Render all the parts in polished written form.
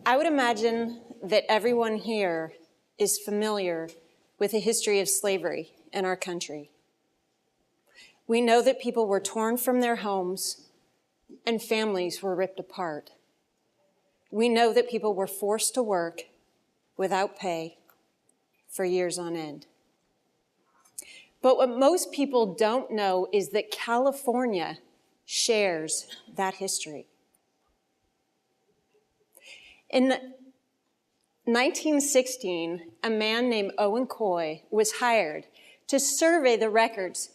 I would imagine that everyone here is familiar with the history of slavery in our country. We know that people were torn from their homes and families were ripped apart. We know that people were forced to work without pay for years on end. But what most people don't know is that California shares that history. In 1916, a man named Owen Coy was hired to survey the records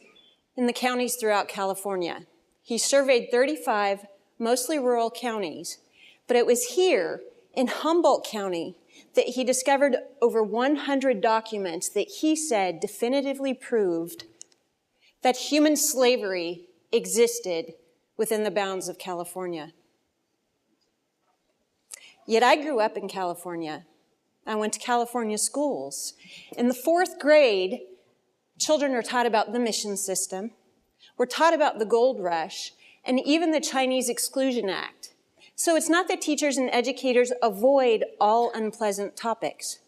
in the counties throughout California. He surveyed 35, mostly rural counties, but it was here in Humboldt County that he discovered over 100 documents that he said definitively proved that human slavery existed within the bounds of California. Yet I grew up in California. I went to California schools. In the 4th grade, children are taught about the mission system. We're taught about the gold rush and even the Chinese Exclusion Act. So it's not that teachers and educators avoid all unpleasant topics.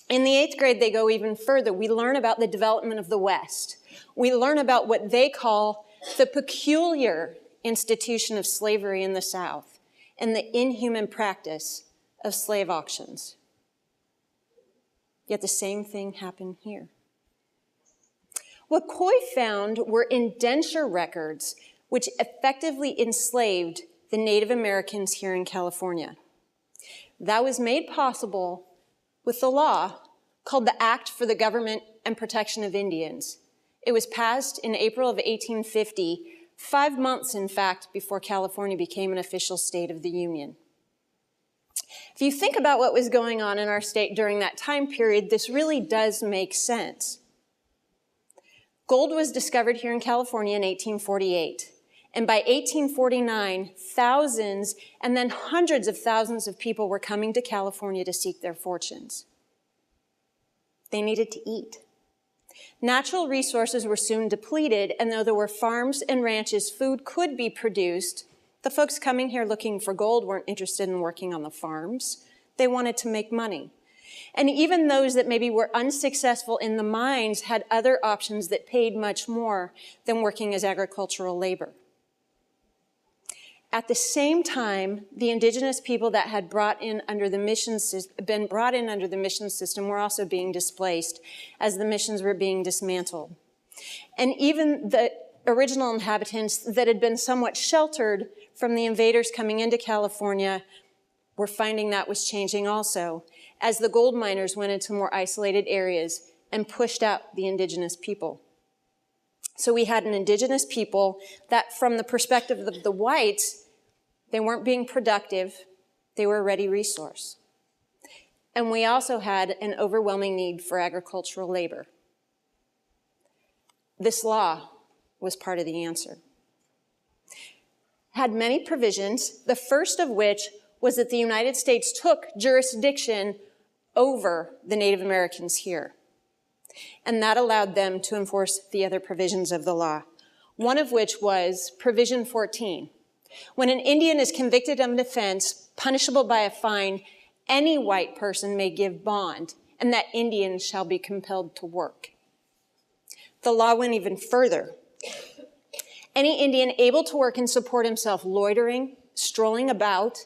In the 8th grade, they go even further. We learn about the development of the West. We learn about what they call the peculiar institution of slavery in the South and the inhuman practice of slave auctions. Yet the same thing happened here. What Coy found were indenture records which effectively enslaved the Native Americans here in California. That was made possible with the law called the Act for the Government and Protection of Indians. It was passed in April of 1850, 5 months, in fact, before California became an official state of the Union. If you think about what was going on in our state during that time period, this really does make sense. Gold was discovered here in California in 1848. And by 1849, thousands and then hundreds of thousands of people were coming to California to seek their fortunes. They needed to eat. Natural resources were soon depleted, and though there were farms and ranches, food could be produced. The folks coming here looking for gold weren't interested in working on the farms. They wanted to make money. And even those that maybe were unsuccessful in the mines had other options that paid much more than working as agricultural labor. At the same time, the indigenous people that had been brought in under the mission system were also being displaced as the missions were being dismantled. And even the original inhabitants that had been somewhat sheltered from the invaders coming into California were finding that was changing also, as the gold miners went into more isolated areas and pushed out the indigenous people. So we had an indigenous people that, from the perspective of the whites, they weren't being productive, they were a ready resource. And we also had an overwhelming need for agricultural labor. This law was part of the answer. Had many provisions, the first of which was that the United States took jurisdiction over the Native Americans here. And that allowed them to enforce the other provisions of the law, one of which was Provision 14. When an Indian is convicted of an offense punishable by a fine, any white person may give bond, and that Indian shall be compelled to work. The law went even further. Any Indian able to work and support himself loitering, strolling about,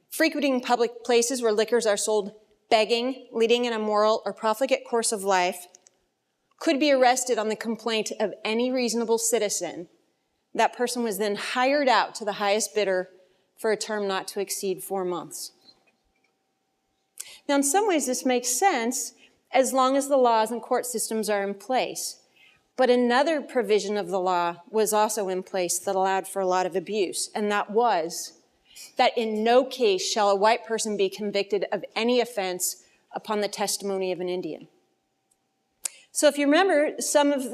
frequenting public places where liquors are sold, begging, leading an immoral or profligate course of life, could be arrested on the complaint of any reasonable citizen. That person was then hired out to the highest bidder for a term not to exceed 4 months. Now, in some ways, this makes sense as long as the laws and court systems are in place. But another provision of the law was also in place that allowed for a lot of abuse, and that was that in no case shall a white person be convicted of any offense upon the testimony of an Indian. So if you remember some of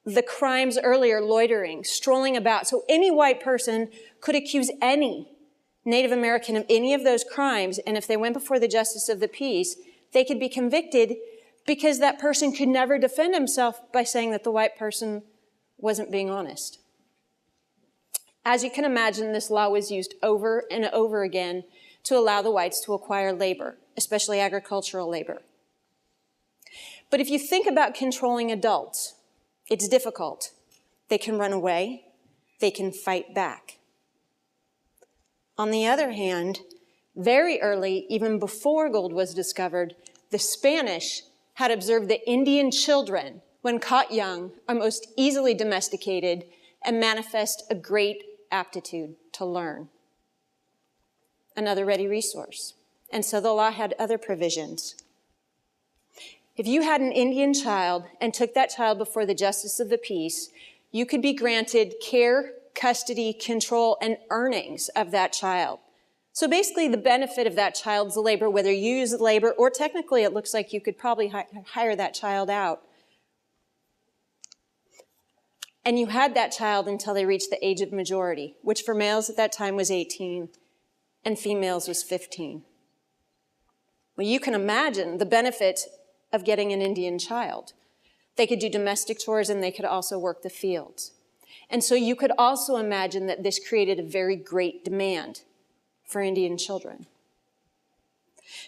the crimes earlier, loitering, strolling about, so any white person could accuse any Native American of any of those crimes, and if they went before the justice of the peace, they could be convicted because that person could never defend himself by saying that the white person wasn't being honest. As you can imagine, this law was used over and over again to allow the whites to acquire labor, especially agricultural labor. But if you think about controlling adults, it's difficult. They can run away, they can fight back. On the other hand, very early, even before gold was discovered, the Spanish had observed that Indian children, when caught young, are most easily domesticated and manifest a great aptitude to learn. Another ready resource. And so the law had other provisions. If you had an Indian child and took that child before the justice of the peace, you could be granted care, custody, control, and earnings of that child. So basically the benefit of that child's labor, whether you use labor or technically it looks like you could probably hire that child out. And you had that child until they reached the age of majority, which for males at that time was 18 and females was 15. Well, you can imagine the benefit of getting an Indian child. They could do domestic chores and they could also work the fields. And so you could also imagine that this created a very great demand for Indian children.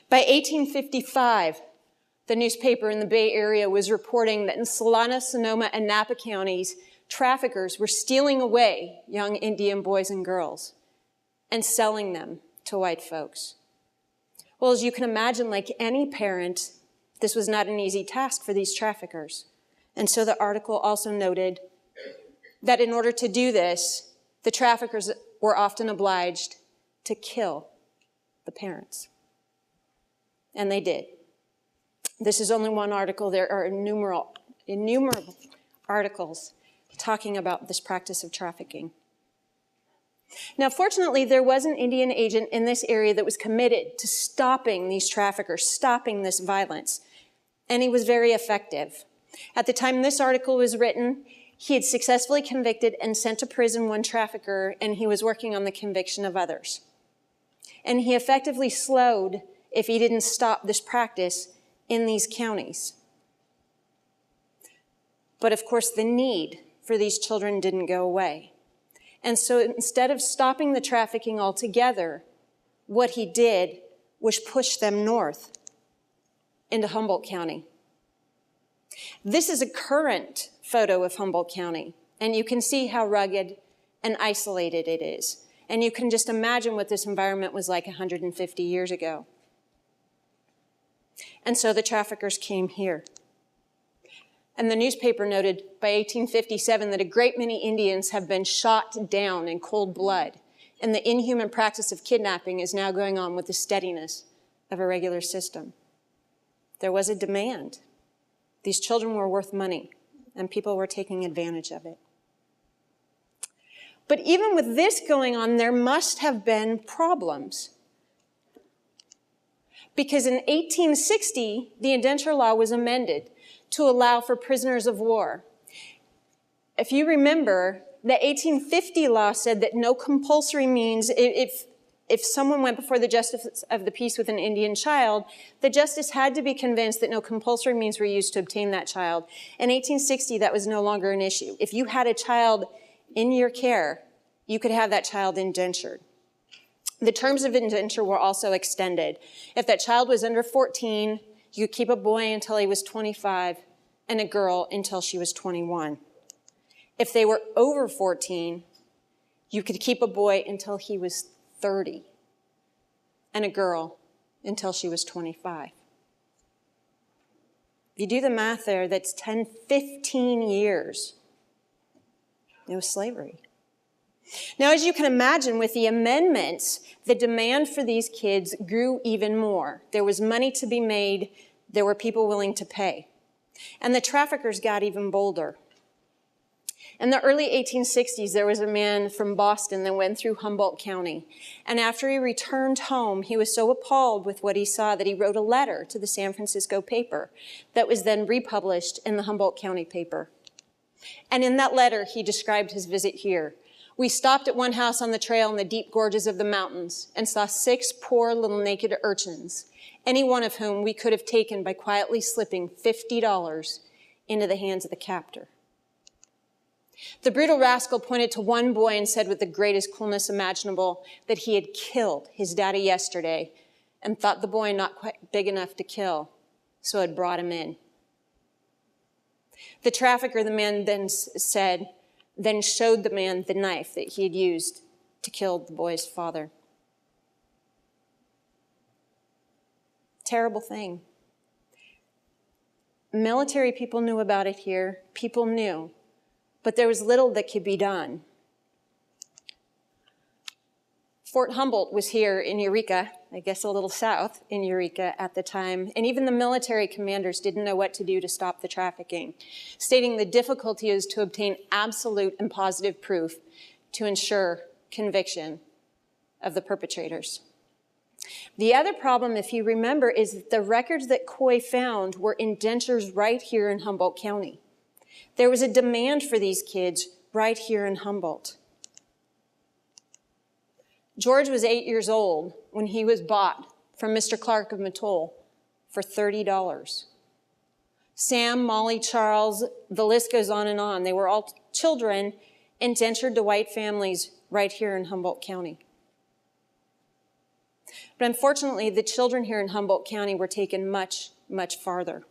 By 1855, the newspaper in the Bay Area was reporting that in Solano, Sonoma, and Napa counties, traffickers were stealing away young Indian boys and girls and selling them to white folks. Well, as you can imagine, like any parent, this was not an easy task for these traffickers. And so the article also noted that in order to do this, the traffickers were often obliged to kill the parents. And they did. This is only one article. There are innumerable articles talking about this practice of trafficking. Now, fortunately, there was an Indian agent in this area that was committed to stopping these traffickers, stopping this violence, and he was very effective. At the time this article was written, he had successfully convicted and sent to prison one trafficker, and he was working on the conviction of others. And he effectively slowed, if he didn't stop this practice, in these counties. But of course, the need for these children didn't go away. And so instead of stopping the trafficking altogether, what he did was push them north into Humboldt County. This is a current photo of Humboldt County, and you can see how rugged and isolated it is. And you can just imagine what this environment was like 150 years ago. And so the traffickers came here. And the newspaper noted by 1857 that a great many Indians have been shot down in cold blood, and the inhuman practice of kidnapping is now going on with the steadiness of a regular system. There was a demand. These children were worth money, and people were taking advantage of it. But even with this going on, there must have been problems. Because in 1860, the indenture law was amended to allow for prisoners of war. If you remember, the 1850 law said that no compulsory means, if someone went before the justice of the peace with an Indian child, the justice had to be convinced that no compulsory means were used to obtain that child. In 1860, that was no longer an issue. If you had a child in your care, you could have that child indentured. The terms of indenture were also extended. If that child was under 14, you could keep a boy until he was 25 and a girl until she was 21. If they were over 14, you could keep a boy until he was 30 and a girl until she was 25. If you do the math there, that's 10, 15 years. It was slavery. Now, as you can imagine, with the amendments, the demand for these kids grew even more. There was money to be made. There were people willing to pay. And the traffickers got even bolder. In the early 1860s, there was a man from Boston that went through Humboldt County. And after he returned home, he was so appalled with what he saw that he wrote a letter to the San Francisco paper that was then republished in the Humboldt County paper. And in that letter, he described his visit here. We stopped at one house on the trail in the deep gorges of the mountains and saw 6 poor little naked urchins, any one of whom we could have taken by quietly slipping $50 into the hands of the captor. The brutal rascal pointed to one boy and said with the greatest coolness imaginable that he had killed his daddy yesterday and thought the boy not quite big enough to kill, so had brought him in. The trafficker, the man then showed the man the knife that he had used to kill the boy's father. Terrible thing. Military people knew about it here. People knew. But there was little that could be done. Fort Humboldt was here in Eureka, I guess a little south in Eureka at the time, and even the military commanders didn't know what to do to stop the trafficking, stating the difficulty is to obtain absolute and positive proof to ensure conviction of the perpetrators. The other problem, if you remember, is that the records that Coy found were indentures right here in Humboldt County. There was a demand for these kids right here in Humboldt. George was 8 years old when he was bought from Mr. Clark of Mattoll for $30. Sam, Molly, Charles, the list goes on and on. They were all children indentured to white families right here in Humboldt County. But unfortunately, the children here in Humboldt County were taken much, much farther.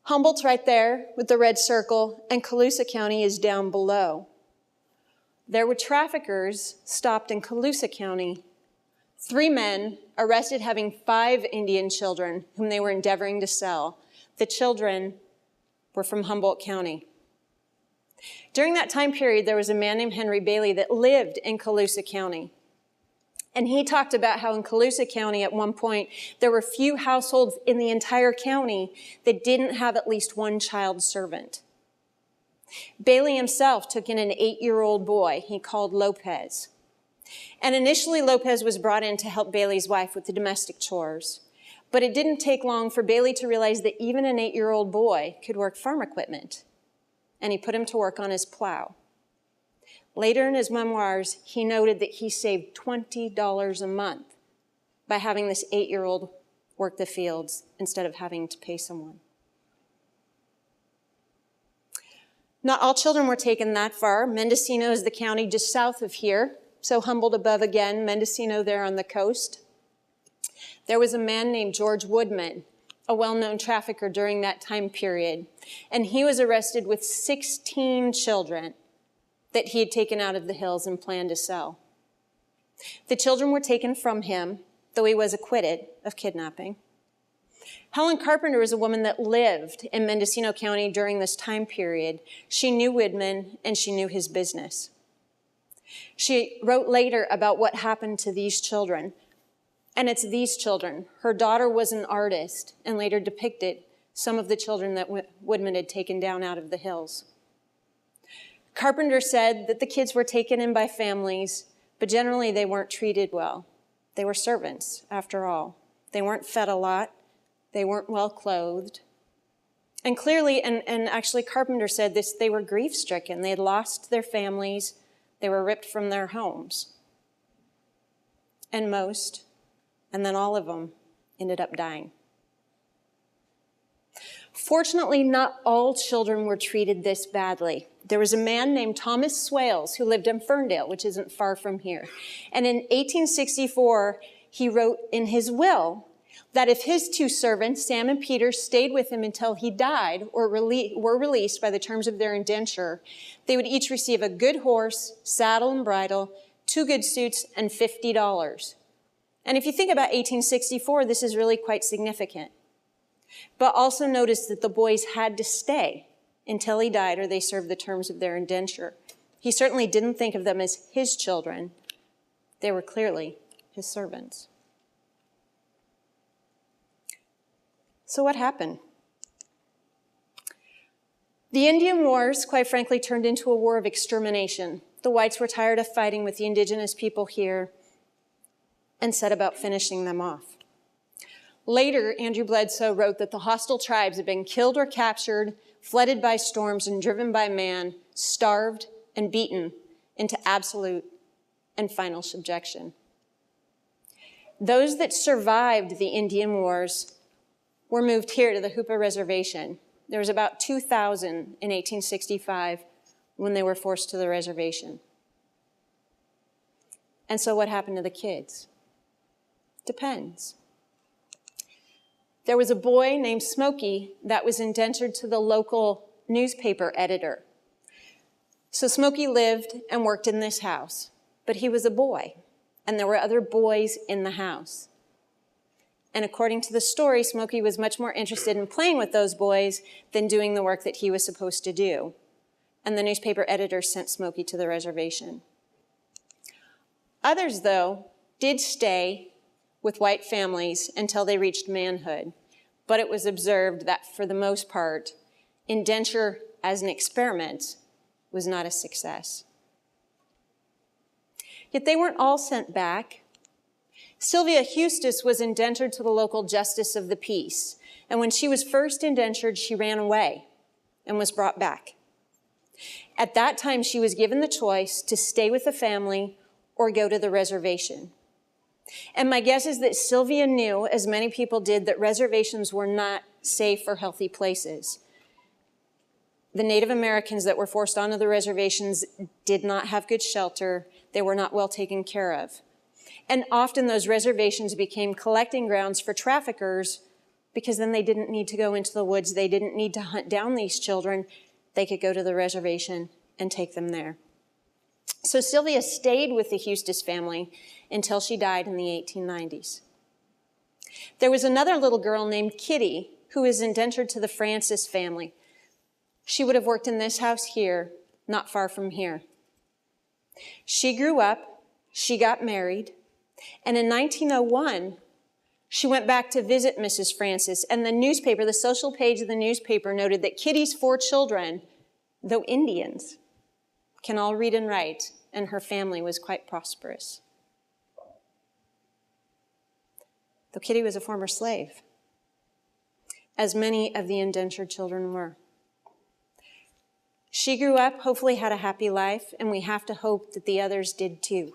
Humboldt's right there with the red circle, and Colusa County is down below. There were traffickers stopped in Colusa County. 3 men arrested having 5 Indian children whom they were endeavoring to sell. The children were from Humboldt County. During that time period, there was a man named Henry Bailey that lived in Colusa County. And he talked about how in Colusa County at one point, there were few households in the entire county that didn't have at least one child servant. Bailey himself took in an 8-year-old boy he called Lopez. And initially Lopez was brought in to help Bailey's wife with the domestic chores. But it didn't take long for Bailey to realize that even an 8-year-old boy could work farm equipment. And he put him to work on his plow. Later in his memoirs, he noted that he saved $20 a month by having this 8-year-old work the fields instead of having to pay someone. Not all children were taken that far. Mendocino is the county just south of here. So Humboldt above again, Mendocino there on the coast. There was a man named George Woodman, a well-known trafficker during that time period. And he was arrested with 16 children that he had taken out of the hills and planned to sell. The children were taken from him, though he was acquitted of kidnapping. Helen Carpenter was a woman that lived in Mendocino County during this time period. She knew Woodman and she knew his business. She wrote later about what happened to these children. And it's these children. Her daughter was an artist and later depicted some of the children that Woodman had taken down out of the hills. Carpenter said that the kids were taken in by families, but generally they weren't treated well. They were servants, after all. They weren't fed a lot. They weren't well clothed. And clearly, and actually Carpenter said this, they were grief-stricken. They had lost their families. They were ripped from their homes. And most, and then all of them, ended up dying. Fortunately, not all children were treated this badly. There was a man named Thomas Swales who lived in Ferndale, which isn't far from here. And in 1864, he wrote in his will that if his 2 servants, Sam and Peter, stayed with him until he died or were released by the terms of their indenture, they would each receive a good horse, saddle and bridle, 2 good suits, and $50. And if you think about 1864, this is really quite significant. But also notice that the boys had to stay until he died or they served the terms of their indenture. He certainly didn't think of them as his children. They were clearly his servants. So what happened? The Indian Wars, quite frankly, turned into a war of extermination. The whites were tired of fighting with the indigenous people here and set about finishing them off. Later, Andrew Bledsoe wrote that the hostile tribes had been killed or captured, flooded by storms and driven by man, starved and beaten into absolute and final subjection. Those that survived the Indian Wars were moved here to the Hoopa Reservation. There was about 2,000 in 1865 when they were forced to the reservation. And so what happened to the kids? Depends. There was a boy named Smokey that was indentured to the local newspaper editor. So Smokey lived and worked in this house, but he was a boy, and there were other boys in the house. And according to the story, Smokey was much more interested in playing with those boys than doing the work that he was supposed to do. And the newspaper editor sent Smokey to the reservation. Others, though, did stay with white families until they reached manhood. But it was observed that, for the most part, indenture as an experiment was not a success. Yet they weren't all sent back. Silvia Huestis was indentured to the local justice of the peace. And when she was first indentured, she ran away and was brought back. At that time, she was given the choice to stay with the family or go to the reservation. And my guess is that Silvia knew, as many people did, that reservations were not safe or healthy places. The Native Americans that were forced onto the reservations did not have good shelter. They were not well taken care of. And often those reservations became collecting grounds for traffickers because then they didn't need to go into the woods. They didn't need to hunt down these children. They could go to the reservation and take them there. So Silvia stayed with the Huestis family until she died in the 1890s. There was another little girl named Kitty who was indentured to the Francis family. She would have worked in this house here, not far from here. She grew up, she got married, and in 1901, she went back to visit Mrs. Francis, and the newspaper, the social page of the newspaper, noted that Kitty's 4 children, though Indians, can all read and write, and her family was quite prosperous. Though Kitty was a former slave, as many of the indentured children were. She grew up, hopefully had a happy life, and we have to hope that the others did too.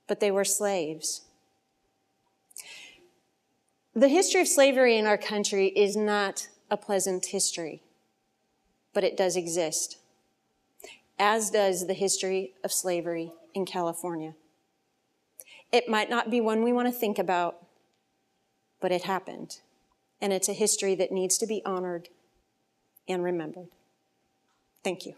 But they were slaves. The history of slavery in our country is not a pleasant history, but it does exist, as does the history of slavery in California. It might not be one we want to think about, but it happened, and it's a history that needs to be honored and remembered. Thank you.